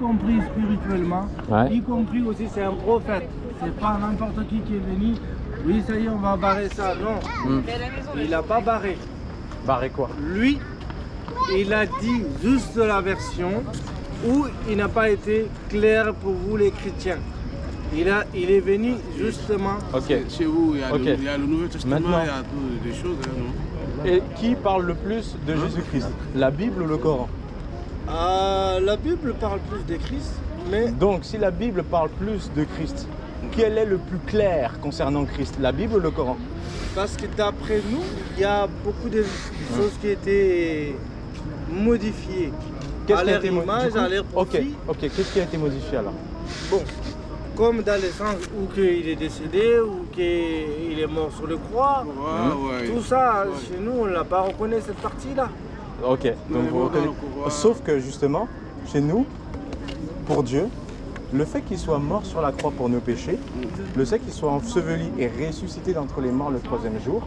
compris spirituellement, Ouais. y compris aussi c'est un prophète. C'est pas n'importe qui est venu. Oui, ça y est, on va barrer ça. Non, il n'a pas barré. Barré quoi? Lui, il a dit juste la version où il n'a pas été clair pour vous les chrétiens. Il est venu justement. Ok. Chez vous, il y a, Ok. il y a le Nouveau Testament, Maintenant. il y a tout, des choses, hein, non? Et qui parle le plus de Jésus-Christ? La Bible ou le Coran? La Bible parle plus de Christ, mais Donc, si la Bible parle plus de Christ, quel est le plus clair concernant Christ? La Bible ou le Coran? parce que d'après nous, il y a beaucoup de choses qui étaient modifiées. À leur image, à leur profit. Ok. Qu'est-ce qui a été modifié alors? Bon, comme dans le sens où qu'il est décédé, ou qu'il est mort sur le croix. Ouais, ouais. Tout ça, Ouais. chez nous, on n'a pas reconnu cette partie-là. Ok. Donc, Mais vous bon, reconnaissez- dans le Coran- Sauf que justement, chez nous, pour Dieu, le fait qu'il soit mort sur la croix pour nos péchés, le fait qu'il soit enseveli et ressuscité d'entre les morts le troisième jour,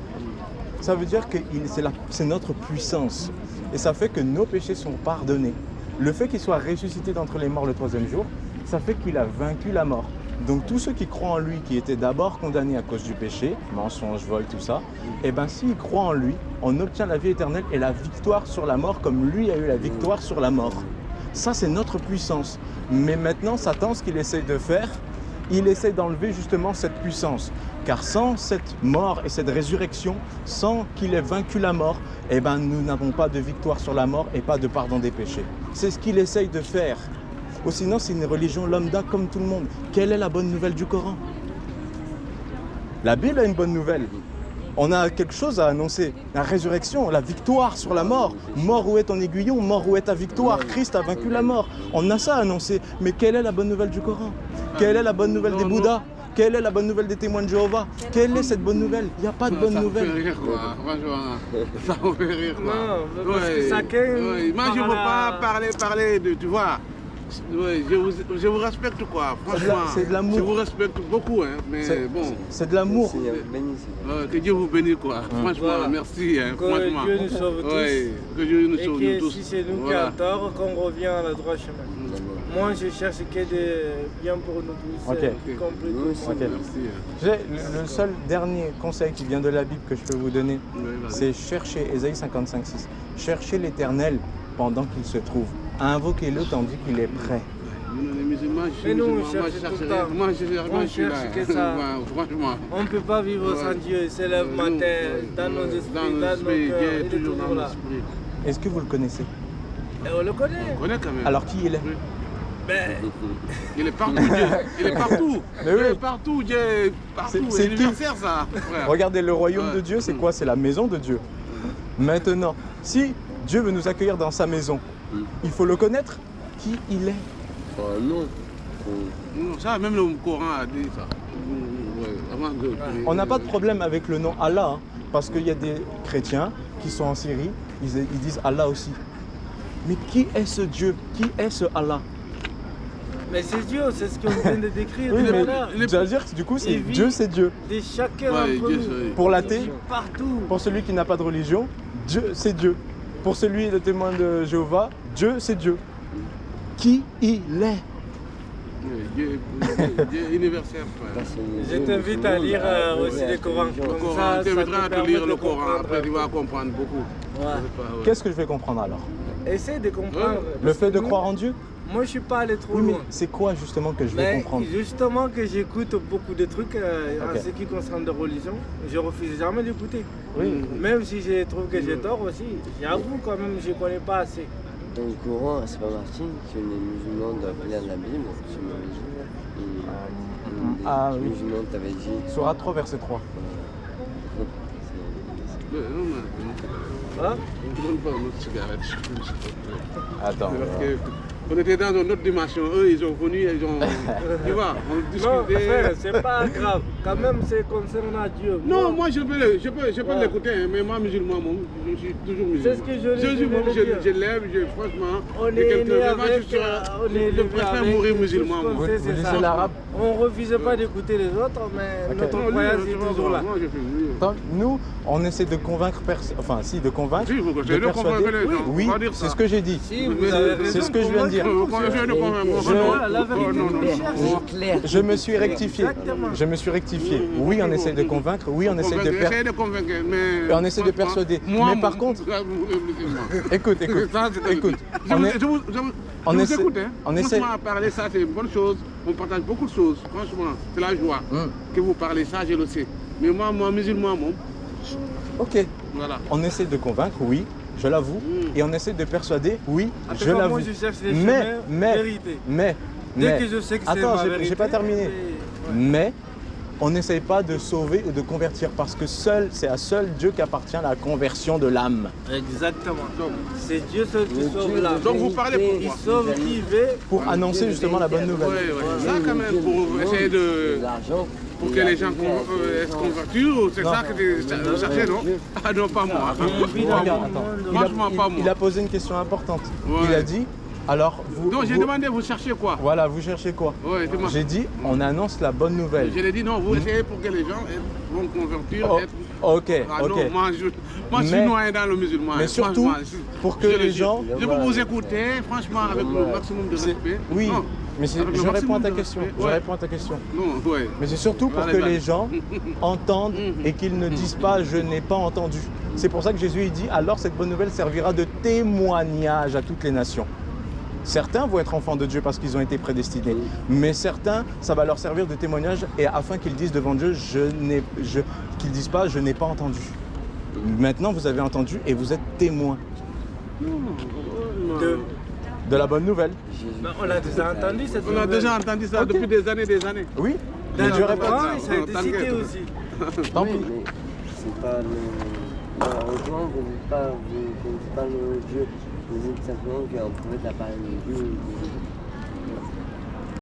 ça veut dire que c'est notre puissance. Et ça fait que nos péchés sont pardonnés. Le fait qu'il soit ressuscité d'entre les morts le troisième jour, ça fait qu'il a vaincu la mort. Donc tous ceux qui croient en lui, qui étaient d'abord condamnés à cause du péché, mensonge, vol, tout ça, et bien s'ils croient en lui, on obtient la vie éternelle et la victoire sur la mort comme lui a eu la victoire sur la mort. Ça, c'est notre puissance. Mais maintenant, Satan, ce qu'il essaye de faire, il essaye d'enlever justement cette puissance. Car sans cette mort et cette résurrection, sans qu'il ait vaincu la mort, eh ben, nous n'avons pas de victoire sur la mort et pas de pardon des péchés. C'est ce qu'il essaye de faire. Ou sinon, c'est une religion lambda comme tout le monde. Quelle est la bonne nouvelle du Coran? La Bible a une bonne nouvelle. On a quelque chose à annoncer. La résurrection, la victoire sur la mort. Mort, où est ton aiguillon? Mort, où est ta victoire? Christ a vaincu la mort. On a ça à annoncer. Mais quelle est la bonne nouvelle du Coran? Quelle est la bonne nouvelle des Bouddhas? Quelle est la bonne nouvelle des témoins de Jéhovah? Quelle est cette bonne nouvelle? Il n'y a pas de bonne Ça me nouvelle. fait rire, quoi. Franchement, ça me fait rire, quoi. Non, mais parce que chacun ouais. Moi, je ne veux parle pas parler de, tu vois. Ouais, je vous respecte, quoi. Franchement, c'est de l'amour. Je vous respecte beaucoup, hein. Mais C'est- bon, C'est de l'amour. que Dieu vous bénisse, quoi. Franchement, Voilà. merci, hein. Que Franchement. Dieu nous sauve tous. Ouais, que Dieu nous Et sauve que tous. si c'est nous Voilà. qui avons tort, qu'on revient à la droite chemin. Moi, je cherche que de bien pour nous tous, Ok. y compris tous. Ok. Merci, hein. Le seul dernier conseil qui vient de la Bible que je peux vous donner, Ouais, vas-y. c'est chercher, Ésaïe 55:6. Cherchez l'Éternel pendant qu'il se trouve. Invoquez-le tandis qu'il est prêt. Nous, les musulmans, je suis Mais nous, on musulman, moi, cherche je tout cherche le rien. temps. Moi, je cherche, On moi, je suis là. cherche que ça. Ouais, franchement. On ne peut pas vivre Ouais. sans Dieu. Il se lève Ouais, matin, nous, dans nos esprits, dans nos dans nos esprits, cœurs. Dieu Il est est toujours dans toujours là. l'esprit. Est-ce que vous le connaissez? Et on le connaît. On connaît quand même. Alors qui il est? Oui. Ben, Il est partout, Dieu. Il est partout. Mais Il oui. est partout, Dieu est partout. C'est C'est tout. universel, ça. frère. Regardez, le royaume Ouais. de Dieu, c'est quoi? C'est la maison de Dieu. Maintenant, si Dieu veut nous accueillir dans sa maison, il faut le connaître, qui il est. Non. Non, ça, même le Coran a dit ça. Ouais, avant de... On n'a pas de problème avec le nom Allah, hein, parce qu'il y a des chrétiens qui sont en Syrie, ils disent Allah aussi. Mais qui est ce Dieu? Qui est ce Allah? mais c'est Dieu, c'est ce qu'on vient de décrire. Oui, tout à mais l'heure. tu vas dire que du coup, c'est Il vit- Dieu, c'est Dieu. De chacun Ouais, d'entre Dieu, nous. c'est- Pour Il l'athée, vit partout. pour celui qui n'a pas de religion, Dieu, c'est Dieu. Pour celui, le témoin de Jéhovah, Dieu, c'est Dieu. Qui il est? Dieu est universel, frère. Je t'invite à lire aussi le Coran. Le Comme Coran, ça, tu ça devras te te permet lire de le Coran, comprendre. après tu vas comprendre beaucoup. Ouais. Ouais. Qu'est-ce que je vais comprendre alors? Essaie de comprendre. Le Parce fait que de nous, croire en Dieu? Moi, je suis pas allé trop Oui, mais loin. c'est quoi justement que je vais Mais comprendre? justement que j'écoute beaucoup de trucs en Ok. ce qui concerne la religion, je refuse jamais d'écouter. Oui. Même si je trouve que j'ai tort aussi, j'avoue quand même je connais pas assez. Dans le Coran, c'est pas Martin que les musulmans doivent lire la Bible, tu m'avais dit. Ah Les oui. musulmans t'avaient dit. Sourate 3, verset 3. Non, non, Hein? on ne donne pas une autre cigarette. Attends. Parce que on était dans une autre dimension. Eux, ils ont connu, ils ont. Tu vois, on Non, discutait. frère, c'est pas grave. Quand même, c'est concernant Dieu. Non, moi je peux l'écouter, hein, mais moi musulman, je suis toujours musulman. C'est ce que je suis voulais je, dire. je lève, franchement, On de est quelques né vraiment, avec, je, suis- on est je élevé préfère avec, mourir tout musulman. ce qu'on Moi. sait, Vous c'est lisez ça. l'arabe? On refuse pas d'écouter les autres, mais Ok. notre Non, lui, croyance tu est vois, toujours là. moi, je fais mieux. Attends, nous, on essaie de convaincre personne. Enfin, si, de convaincre. Si, vous de essayez de convaincre les gens, Oui, faut pas dire c'est ça. ce que j'ai dit. Si, Mais vous avez c'est raison, ce que je viens de dire. C'est clair. Je me suis rectifié. Exactement. Je me suis rectifié. Oui, on essaie de convaincre. Oui, on essaie de Essayez de convaincre, mais... on essaie de persuader. Mais par contre, écoute. On est- on Je vous essaie- écoute, hein. on essaie- Franchement, parler ça, c'est une bonne chose. On partage beaucoup de choses. Franchement, c'est la joie que vous parlez ça, je le sais. Mais moi, musulman, Ok. voilà. On essaie de convaincre, oui, je l'avoue. Et on essaie de persuader, oui, En tout je cas, l'avoue. moi, je cherche les Mais, chemins vérité. Dès que je sais que c'est attends, ma j'ai vérité, pas terminé. c'est- Mais on n'essaye pas de sauver ou de convertir parce que c'est à seul Dieu qu'appartient la conversion de l'âme. Exactement. C'est Dieu seul qui sauve Dieu, l'âme. Donc vous parlez pour Il moi. sauve qui veut. Pour annoncer justement la bonne nouvelle. Oui. Ça, quand même, pour essayer de... L'argent. Pour que les gens se convertissent, c'est ça que vous cherchez, non? Ah non, pas moi. Regarde, attends. Franchement, pas Il moi. a posé une question importante. Ouais. Il a dit, alors vous... Donc j'ai vous- demandé, vous cherchez quoi? Voilà, vous cherchez quoi? Ouais, dis-moi. J'ai dit, on annonce la bonne nouvelle. Je l'ai dit, non, vous essayez pour que les gens vont convertir. Oh, être- ok, Ah ok. non, moi je suis Mais- noyé dans le musulman. mais hein, surtout, franchement, pour que je le les dis. gens- Je peux vous écouter, franchement, avec le maximum de C'est- respect. Oui, Non, mais c'est- avec le je réponds à maximum ta de question. respect. Je Ouais. réponds à ta question. Non, ouais. Mais c'est surtout pour Allez, que vas-y. les gens entendent et qu'ils ne disent pas je n'ai pas entendu. C'est pour ça que Jésus il dit alors cette bonne nouvelle servira de témoignage à toutes les nations. Certains vont être enfants de Dieu parce qu'ils ont été prédestinés, mais certains ça va leur servir de témoignage et afin qu'ils disent devant Dieu qu'ils disent pas je n'ai pas entendu. Maintenant vous avez entendu et vous êtes témoins De- de la bonne nouvelle. Ben, on l'a déjà entendu cette On a nouvelle. déjà entendu ça Ok. depuis des années. Oui, Dans mais le je répète. Coran, ça a été T'inquiète. cité aussi. Tant Oui, pis. mais c'est pas le. Heureusement, vous n'êtes pas le Dieu. Vous dites simplement qu'un prophète a parlé de Dieu.